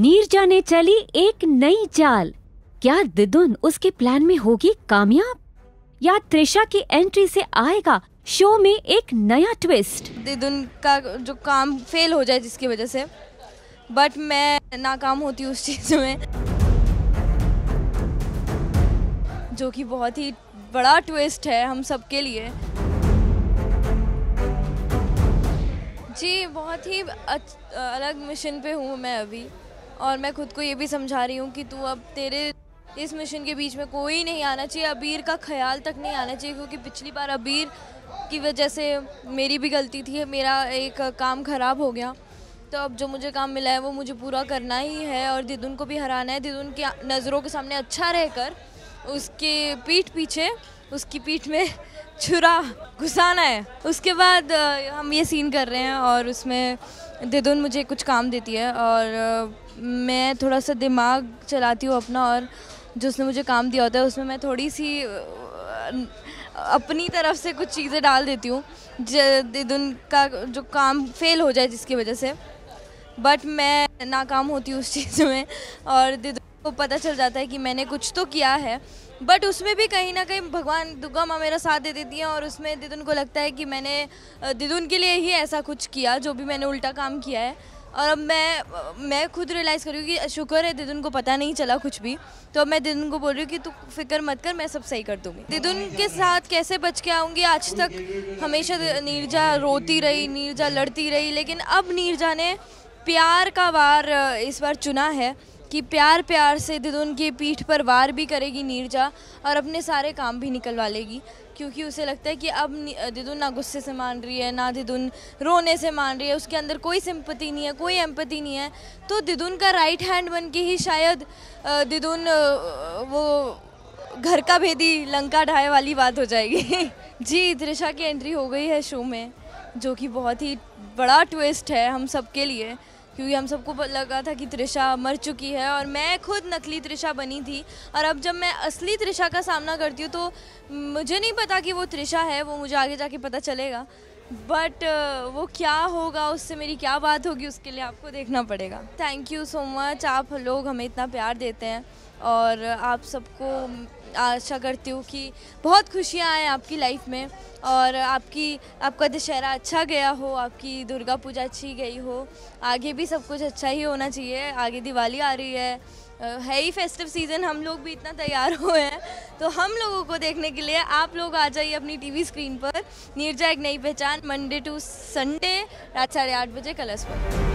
नीरजा ने चली एक नई चाल। क्या दिदुन उसके प्लान में होगी कामयाब, या त्रिशा की एंट्री से आएगा शो में एक नया ट्विस्ट? दिदुन का जो काम फेल हो जाए जिसकी वजह से, बट मैं नाकाम होती हूँ उस चीज़ में, जो कि बहुत ही बड़ा ट्विस्ट है हम सबके लिए। जी, बहुत ही अलग मिशन पे हूँ मैं अभी, और मैं खुद को ये भी समझा रही हूँ कि तू अब तेरे इस मिशन के बीच में कोई नहीं आना चाहिए, अबीर का ख्याल तक नहीं आना चाहिए, क्योंकि पिछली बार अबीर की वजह से मेरी भी गलती थी, मेरा एक काम ख़राब हो गया। तो अब जो मुझे काम मिला है वो मुझे पूरा करना ही है और दिदुन को भी हराना है। दिदुन की नज़रों के सामने अच्छा रहकर उसके पीठ पीछे, उसकी पीठ में छुरा घुसाना है। उसके बाद हम ये सीन कर रहे हैं और उसमें दिदुन मुझे कुछ काम देती है और मैं थोड़ा सा दिमाग चलाती हूँ अपना, और जो उसने मुझे काम दिया होता है उसमें मैं थोड़ी सी अपनी तरफ से कुछ चीज़ें डाल देती हूँ दिदुन का जो काम फेल हो जाए जिसकी वजह से, बट मैं नाकाम होती हूँ उस चीज़ में, और दिदुन को पता चल जाता है कि मैंने कुछ तो किया है। बट उसमें भी कहीं ना कहीं भगवान दुर्गा माँ मेरा साथ दे देती हैं, और उसमें दिदुन को लगता है कि मैंने दिदुन के लिए ही ऐसा कुछ किया, जो भी मैंने उल्टा काम किया है। और अब मैं खुद रियलाइज़ कर रही हूँ कि शुक्र है दिदुन को पता नहीं चला कुछ भी। तो अब मैं दिदुन को बोल रही हूँ कि तू फिक्र मत कर, मैं सब सही कर दूँगी। दिदुन के साथ कैसे बच के आऊँगी? आज तक हमेशा नीरजा रोती रही, नीरजा लड़ती रही, लेकिन अब नीरजा ने प्यार का वार इस बार चुना है कि प्यार प्यार से दिदुन की पीठ पर वार भी करेगी नीरजा, और अपने सारे काम भी निकलवा लेगी, क्योंकि उसे लगता है कि अब दिदुन ना गुस्से से मान रही है, ना दिदुन रोने से मान रही है, उसके अंदर कोई सिंपैथी नहीं है, कोई एम्पैथी नहीं है। तो दिदुन का राइट हैंड बन के ही शायद दिदुन वो घर का भेदी लंका ढाए वाली बात हो जाएगी। जी, त्रिशा की एंट्री हो गई है शो में, जो कि बहुत ही बड़ा ट्विस्ट है हम सबके लिए, क्योंकि हम सबको लगा था कि त्रिशा मर चुकी है और मैं खुद नकली त्रिशा बनी थी। और अब जब मैं असली त्रिशा का सामना करती हूँ तो मुझे नहीं पता कि वो त्रिशा है, वो मुझे आगे जाके पता चलेगा। बट वो क्या होगा, उससे मेरी क्या बात होगी, उसके लिए आपको देखना पड़ेगा। थैंक यू सो मच, आप लोग हमें इतना प्यार देते हैं, और आप सबको आशा करती हूँ कि बहुत खुशियाँ आएँ आपकी लाइफ में, और आपका दशहरा अच्छा गया हो, आपकी दुर्गा पूजा अच्छी गई हो, आगे भी सब कुछ अच्छा ही होना चाहिए। आगे दिवाली आ रही है ही फेस्टिव सीज़न, हम लोग भी इतना तैयार हुए हैं, तो हम लोगों को देखने के लिए आप लोग आ जाइए अपनी टीवी स्क्रीन पर। नीरजा एक नई पहचान, मंडे टू संडे रात 8:30 बजे कलर्स पर।